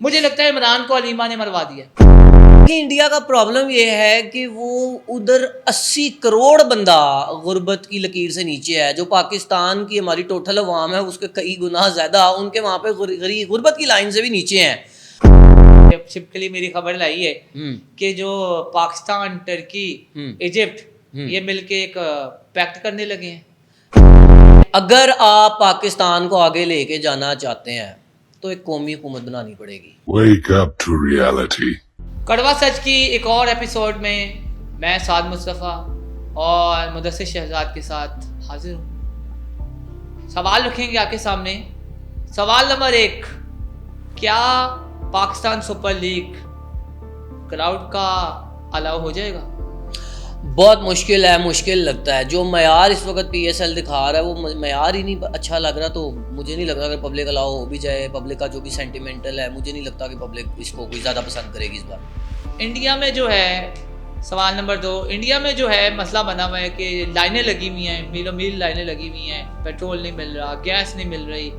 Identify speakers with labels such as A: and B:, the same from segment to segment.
A: मुझे लगता है इमरान को अलीमा ने मरवा दिया।
B: कि इंडिया का प्रॉब्लम ये है कि वो उधर 80 करोड़ बंदा गुर्बत की लकीर से नीचे है, जो पाकिस्तान की हमारी टोटल अवाम है उसके कई गुना ज़्यादा उनके वहाँ पे गुर्बत की लाइन से भी नीचे हैं।
A: छिपकली मेरी खबर लाई है कि जो पाकिस्तान, टर्की, इजिप्ट ये मिलके एक पैक्ट करने लगे हैं।
B: अगर आप पाकिस्तान को आगे लेके जाना चाहते हैं तो एक कौमी हुकूमत बनानी पड़ेगी।
C: Wake up to reality.
A: कड़वा सच की एक और एपिसोड में मैं साद मुस्तफ़ा और मुदस्सिर शहजाद के साथ हाजिर हूँ। सवाल रखेंगे आपके सामने। सवाल नंबर 1, क्या पाकिस्तान सुपर लीग क्राउड का अलाउ हो जाएगा?
B: बहुत मुश्किल है, मुश्किल लगता है। जो मयार इस वक्त PSL दिखा रहा है वो मयार ही नहीं अच्छा लग रहा। तो मुझे नहीं लगता अगर पब्लिक अलाउ हो भी जाए, पब्लिक का जो भी सेंटिमेंटल है, मुझे नहीं लगता कि पब्लिक इसको कोई ज़्यादा पसंद करेगी इस बार।
A: इंडिया में जो है, सवाल नंबर 2, इंडिया में जो है मसला बना हुआ है कि लाइनें लगी हुई हैं, मीलों मील लाइनें लगी हुई हैं, पेट्रोल नहीं मिल रहा, गैस नहीं मिल रही।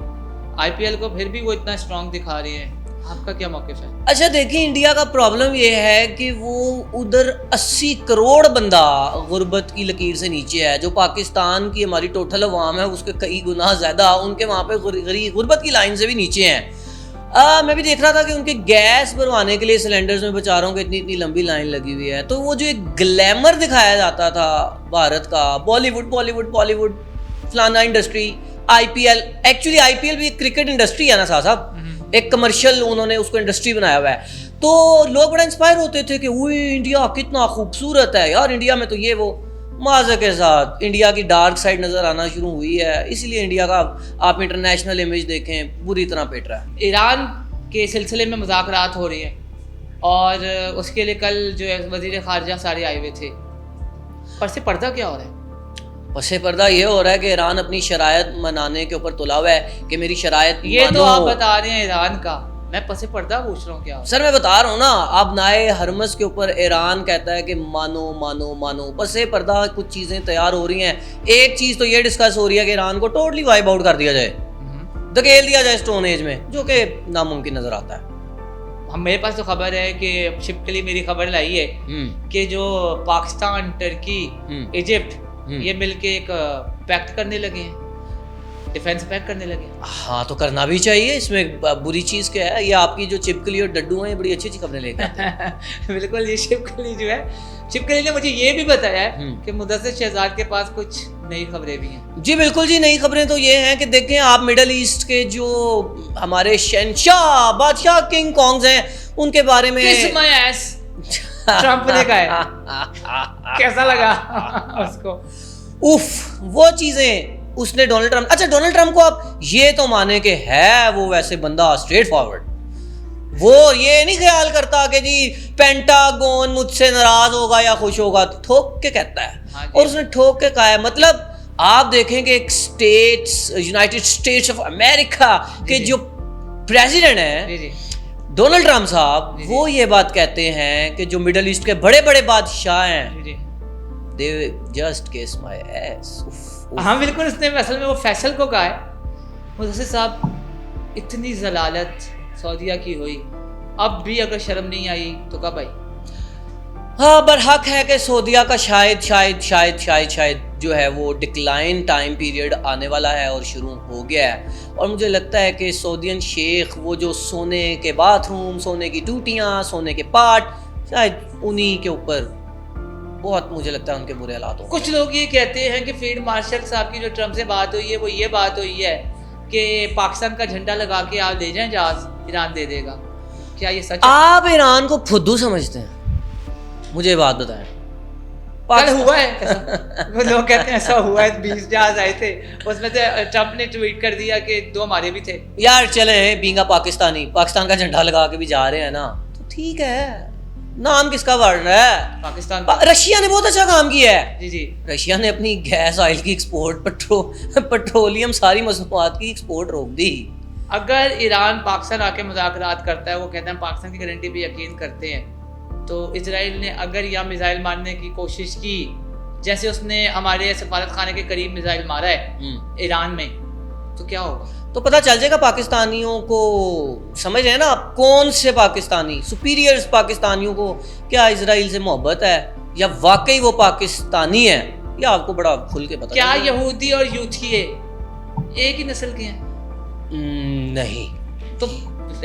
A: IPL को फिर भी वो इतना स्ट्रॉन्ग दिखा रहे हैं। आपका क्या मौक़िफ़ है?
B: अच्छा देखिए, इंडिया का प्रॉब्लम ये है कि वो उधर 80 करोड़ बंदा गुर्बत की लकीर से नीचे है, जो पाकिस्तान की हमारी टोटल अवाम है उसके कई गुना ज़्यादा उनके वहाँ पे गुर्बत की लाइन से भी नीचे हैं। मैं भी देख रहा था कि उनके गैस भरवाने के लिए सिलेंडर्स में बेचारों के इतनी इतनी लंबी लाइन लगी हुई है। तो वो जो एक ग्लैमर दिखाया जाता था भारत का, बॉलीवुड फलाना इंडस्ट्री, IPL, एक्चुअली IPL भी एक क्रिकेट इंडस्ट्री है ना साहब, एक कमर्शियल उन्होंने उसको इंडस्ट्री बनाया हुआ है। तो लोग बड़ा इंस्पायर होते थे कि वो इंडिया कितना खूबसूरत है यार, इंडिया में तो ये वो। मज़े के साथ इंडिया की डार्क साइड नज़र आना शुरू हुई है, इसलिए इंडिया का आप इंटरनेशनल इमेज देखें बुरी तरह पेट रहा है।
A: ईरान के सिलसिले में मुज़ाकरात हो रही हैं और उसके लिए कल जो है वज़ीर ख़ारजा सारे आए हुए थे। पसे पर्दा क्या हो रहा है?
B: पसे पर्दा ये हो रहा है कि ईरान अपनी शरायत मनाने के ऊपर तुला हुआ है कि मेरी शरायत
A: ये तो आप बता रहे हैं ईरान का, मैं पसे पर्दा पूछ रहा हूँ क्या?
B: सर मैं बता रहा हूँ ना, अब नाए हरमस के ऊपर ईरान कहता है कि मानो मानो मानो। पसे पर्दा कुछ चीज़ें तैयार हो रही हैं। एक चीज़ तो ये डिस्कस हो रही है कि ईरान को टोटली वाइप आउट कर दिया जाए, धकेल दिया जाए स्टोन एज में, जो कि नामुमकिन नज़र आता है।
A: हम मेरे पास तो खबर है कि छिपकली मेरी खबर लाई है कि जो पाकिस्तान, टर्की, इजिप्ट ये मिलके एक पैक्ट करने लगे हैं, डिफेंस पैक्ट करने लगे हैं।
B: हाँ तो करना भी चाहिए, इसमें बुरी चीज़ क्या है? ये आपकी जो छिपकली और डड्डू हैं, ये बड़ी अच्छी अच्छी खबरें लेके आते हैं।
A: बिल्कुल, ये छिपकली जो है, छिपकली ने मुझे ये भी बताया है कि मुदस्सिर शहजाद के पास कुछ नई खबरें भी हैं।
B: जी बिल्कुल जी, नई खबरें तो ये हैं कि देखें आप, मिडल ईस्ट के जो हमारे शहंशाह बादशाह किंग कॉन्ग्स हैं उनके बारे में
A: किस माय एस ट्रम्प ने कहा है। कैसा लगा उसको?
B: उफ, वो चीज़ें उसने डोनाल्ड ट्रम्प, अच्छा डोनाल्ड ट्रम्प को आप ये तो माने कि है वो वैसे बंदा स्ट्रेट फॉरवर्ड, वो ये नहीं ख्याल करता कि जी पेंटागन मुझसे नाराज होगा या खुश होगा, ठोक के कहता है। और उसने ठोक के कहा है। मतलब आप देखें कि एक states, United states of America के जो प्रेसिडेंट हैं डोनाल्ड ट्रम्प साहब, वो ये बात कहते हैं कि जो मिडल ईस्ट के बड़े बड़े बादशाह हैं, they just kiss my ass।
A: हाँ बिल्कुल, उसने असल में वो फैसल को कहा है। मुदस्सिर साहब, इतनी जलालत सऊदीया की हुई, अब भी अगर शर्म नहीं आई तो कब आई?
B: हाँ, बरहक है कि सऊदीया का शायद शायद शायद शायद शायद जो है वो डिक्लाइन टाइम पीरियड आने वाला है और शुरू हो गया है। और मुझे लगता है कि सऊदीयन शेख वो जो सोने के बाथरूम, सोने की टूटियाँ, सोने के पार्ट, शायद उन्हीं के ऊपर बहुत मुझे लगता है उनके बुरे हालात हो।
A: कुछ लोग ये कहते हैं कि फील्ड मार्शल साहब की जो ट्रम्प से बात हुई है वो ये बात हुई है कि पाकिस्तान का झंडा लगा के आप ले जाएं जहाज, ईरान दे देगा। क्या ये सच है?
B: आप ईरान को फुद्दू समझते हैं? मुझे बात बताएं।
A: कल हुआ है ऐसा? वो लोग कहते हैं ऐसा हुआ है, 20 जहाज आए थे, उसमें से ट्रम्प ने ट्वीट कर दिया कि 2 हमारे भी थे।
B: यार चले हैं बींगा पाकिस्तानी, पाकिस्तान का झंडा लगा के भी जा रहे हैं ना, तो ठीक है। नाम किसका बढ़ रहा है?
A: पाकिस्तान।
B: रशिया ने बहुत अच्छा काम किया है।
A: जी जी,
B: रशिया ने अपनी गैस, ऑयल की एक्सपोर्ट, पेट्रोलियम, सारी मसनूआत की एक्सपोर्ट रोक दी।
A: अगर ईरान पाकिस्तान आके मुज़ाकरात करता है, वो कहते हैं पाकिस्तान की गारंटी पे यकीन करते हैं, तो इजराइल ने अगर यहाँ मिसाइल मारने की कोशिश की, जैसे उसने हमारे सफारत खाने के करीब मिसाइल मारा है ईरान में, तो क्या होगा?
B: तो पता चल जाएगा पाकिस्तानियों को, समझ रहे हैं ना आप, कौन से पाकिस्तानी सुपीरियर्स पाकिस्तानियों को क्या इजराइल से मोहब्बत है या वाकई वो पाकिस्तानी है, या आपको बड़ा खुल के पता
A: क्या
B: चल जाएगा।
A: यहूदी और यूथिये एक ही नस्ल के हैं?
B: नहीं
A: तो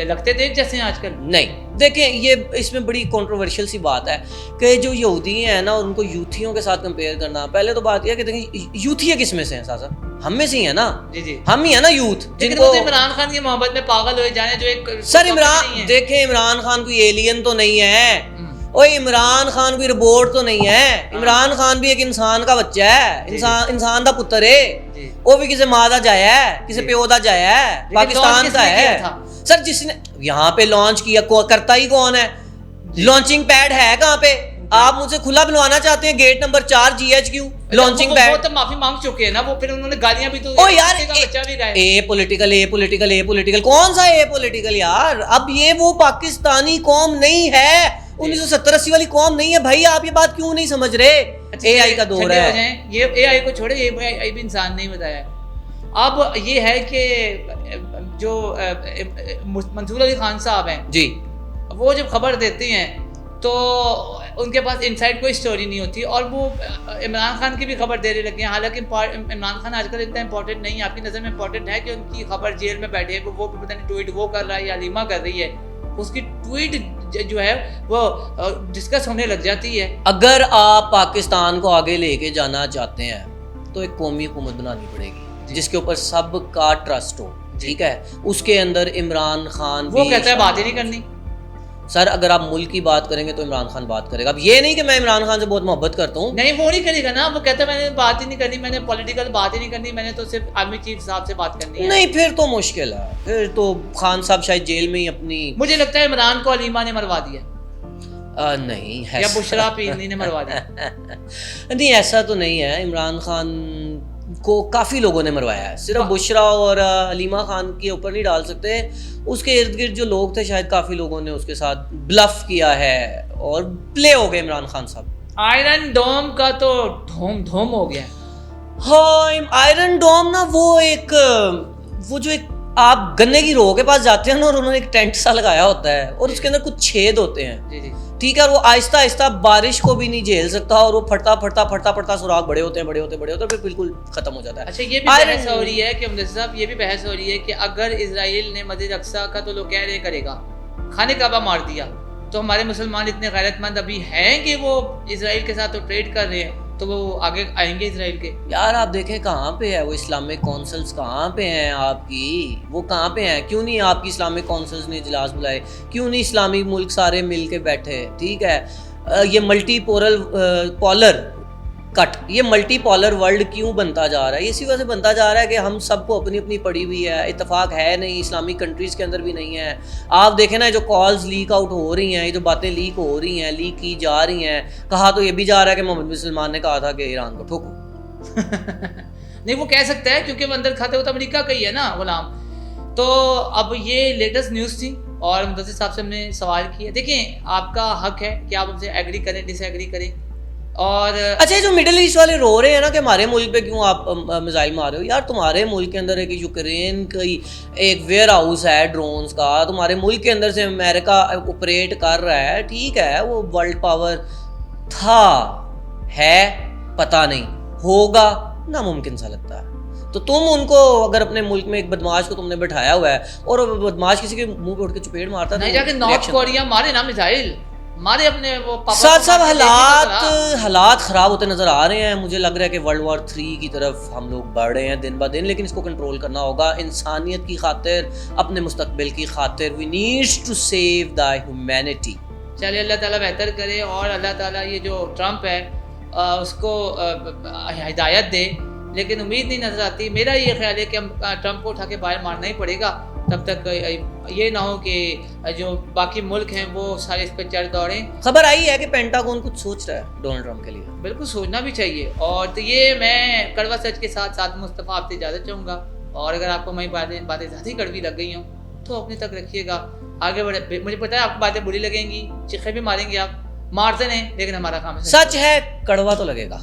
A: लगते तो एक जैसे हैं आजकल।
B: नहीं, देखें ये इसमें बड़ी कंट्रोवर्शियल सी बात है कि जो यहूदी हैं ना उनको यूथियों के साथ कंपेयर करना। पहले तो बात यह है कि देखें यूथिया किस में से हैं सासा, हम में से ही है ना,
A: जी जी।
B: हम ही है ना यूथ
A: लेकिन
B: जिनको।
A: वो तो इमरान खान की मोहब्बत में पागल हुए जाने, जो एक
B: सर
A: नहीं
B: इमरान
A: है।
B: देखें, इमरान खान कोई एलियन तो नहीं है,
A: हम्म,
B: ओए इमरान खान कोई रोबोट तो नहीं है, इमरान खान भी एक इंसान का बच्चा है,
A: जी।
B: इंसान का पुत्र है,
A: जी।
B: वो भी किसी माँ दा जाया है, किसी
A: जी।
B: प्यो दा जाया है,
A: लेकिन
B: पाकिस्तान
A: launch
B: का
A: किसने किया
B: है।
A: था?
B: सर जिसने यहाँ पे लॉन्च किया करता ही कौन है? लॉन्चिंग पैड है कहाँ पे? आप मुझसे खुला बनवाना चाहते हैं गेट नंबर 4 GHQ लॉन्चिंग
A: वो
B: पैड।
A: तो माफी मांग चुके हैं ना वो, फिर उन्होंने गालियां भी तो
B: ओ यार
A: का बच्चा भी गया।
B: ए पॉलिटिकल कौन सा ए पॉलिटिकल यार? अब ये वो पाकिस्तानी कौम नहीं है, 1970-80 वाली कौम नहीं है भाई। आप ये बात क्यों नहीं समझ रहे? AI का दौर
A: ठंडे हो
B: है।
A: जाएं, ये AI को छोड़े, ये AI भी इंसान नहीं बताया है। अब ये है कि जो मंसूर अली खान साहब हैं,
B: जी,
A: वो जब खबर देते हैं तो उनके पास इनसाइड कोई स्टोरी नहीं होती, और वो इमरान खान की भी खबर देने लगे हैं। हालांकि इमरान खान आजकल इतना इंपॉर्टेंट नहीं है। आपकी नज़र में इंपॉर्टेंट है कि उनकी खबर जेल में बैठे वो पता नहीं ट्वीट वो कर रहा है या हलीमा कर रही है, उसकी ट्वीट जो है वो डिस्कस होने लग जाती है।
B: अगर आप पाकिस्तान को आगे लेके जाना चाहते हैं तो एक कौमी हुकूमत बनानी पड़ेगी जिसके ऊपर सबका ट्रस्ट हो, ठीक है? उसके अंदर इमरान खान
A: वो
B: भी
A: कहता है बात ही नहीं करनी।
B: सर अगर आप मुल्क की बात करेंगे तो इमरान खान बात करेगा। अब ये नहीं कि मैं इमरान खान से बहुत मोहब्बत करता हूँ,
A: नहीं वो नहीं करेगा ना, वो कहता है मैंने बात ही नहीं करनी, मैंने पॉलिटिकल बात ही नहीं करनी, मैंने तो सिर्फ आर्मी चीफ साहब से बात करनी है।
B: नहीं फिर तो मुश्किल है, फिर तो खान साहब शायद जेल में ही अपनी
A: मुझे लगता है इमरान को अलीमा ने मरवा दिया,
B: नहीं है
A: या बुशरा पीनी ने मरवा दिया।
B: नहीं ऐसा तो नहीं है, इमरान खान को काफ़ी लोगों ने मरवाया है, सिर्फ बुशरा और हलीमा खान के ऊपर नहीं डाल सकते। उसके इर्द गिर्द जो लोग थे शायद काफ़ी लोगों ने उसके साथ ब्लफ किया है और प्ले हो गए इमरान खान साहब।
A: आयरन डोम का तो धूम हो गया।
B: हाँ आयरन डोम ना, वो जो एक आप गन्ने की रो के पास जाते हैं ना और उन्होंने एक टेंट सा लगाया होता है और उसके अंदर कुछ छेद होते हैं,
A: जी जी।
B: ठीक है? और वो आहिस्ता आहिस्ता बारिश को भी नहीं झेल सकता और वो फटता सुराख बड़े होते हैं फिर बिल्कुल खत्म हो जाता है।
A: अच्छा ये भी बहस हो रही है कि अमजद साहब, ये भी बहस हो रही है कि अगर इजराइल ने मस्जिद अक्सा का, तो लोग कह रहे करेगा, खाने काबा मार दिया, तो हमारे मुसलमान इतने गैरतमंद अभी हैं कि वो इजराइल के साथ तो ट्रेड कर रहे हैं, तो वो आगे आएंगे इजराइल के।
B: यार आप देखें कहाँ पे है वो इस्लामिक कौंसल्स, कहाँ पे हैं आपकी, वो कहाँ पे हैं? क्यों नहीं आपकी इस्लामिक कौंसल्स ने इजलास बुलाए? क्यों नहीं इस्लामी मुल्क सारे मिल के बैठे? ठीक है, ये मल्टीपोलर वर्ल्ड क्यों बनता जा रहा है? इसी वजह से बनता जा रहा है कि हम सबको अपनी अपनी पड़ी हुई है, इत्तेफाक है नहीं, इस्लामिक कंट्रीज़ के अंदर भी नहीं है। आप देखें ना, जो कॉल्स लीक आउट हो रही हैं, ये जो बातें लीक हो रही हैं, लीक की जा रही हैं, कहा तो ये भी जा रहा है कि मोहम्मद बिन सलमान ने कहा था कि ईरान को ठोको।
A: नहीं वो कह सकता है क्योंकि वो अंदर खाते हुए तो अमेरिका का ही है ना गुलाम। तो अब ये लेटेस्ट न्यूज़ थी और मुदस्सिर साहब से हमने सवाल किया। देखिए आपका हक है कि आप हमसे एग्री करें, डिसएग्री करें। और
B: अच्छा जो मिडिल ईस्ट वाले रो रहे हैं ना कि हमारे मुल्क पे क्यों आप मिसाइल मार रहे हो, यार तुम्हारे मुल्क के अंदर एक यूक्रेन की एक वेयर हाउस है ड्रोन्स का, तुम्हारे मुल्क के अंदर से अमेरिका ऑपरेट कर रहा है, ठीक है? वो वर्ल्ड पावर था, है, पता नहीं, होगा, नामुमकिन सा लगता है। तो तुम उनको अगर अपने मुल्क में एक बदमाश को तुमने बैठाया हुआ है और वो बदमाश किसी के मुंह पे उठ के चपेट मारता है,
A: नहीं जाके नॉर्थ कोरिया मारे ना मिसाइल, मारे अपने वो पापा
B: साथ
A: को
B: साथ
A: मार के देखे तो
B: हालात ख़राब होते नज़र आ रहे हैं। मुझे लग रहा है कि वर्ल्ड वॉर 3 की तरफ हम लोग बढ़ रहे हैं दिन ब दिन, लेकिन इसको कंट्रोल करना होगा इंसानियत की खातिर, अपने मुस्तकबिल की खातिर। We needs to save the humanity.
A: चलिए अल्लाह ताला बेहतर करे और अल्लाह ताला ये जो ट्रम्प है उसको हिदायत दे, लेकिन उम्मीद नहीं नजर आती। मेरा ये ख्याल है कि हम ट्रम्प को उठा के बाहर मारना ही पड़ेगा, तब तक ये ना हो कि जो बाकी मुल्क हैं वो सारे इस पर चढ़ दौड़ें।
B: खबर आई है कि पेंटागन कुछ सोच रहा है डोनाल्ड ट्रम्प के लिए।
A: बिल्कुल सोचना भी चाहिए। और तो ये मैं कड़वा सच के साथ साथ मुस्तफ़ा आपसे इजाज़त चाहूँगा, और अगर आपको मेरी बातें ज़्यादा ही कड़वी लग गई हों तो अपने तक रखिएगा, आगे बढ़े। मुझे पता है आपको बातें बुरी लगेंगी, चिखे भी मारेंगे आप, मारते नहीं, लेकिन हमारा काम है
B: सच है, कड़वा तो लगेगा।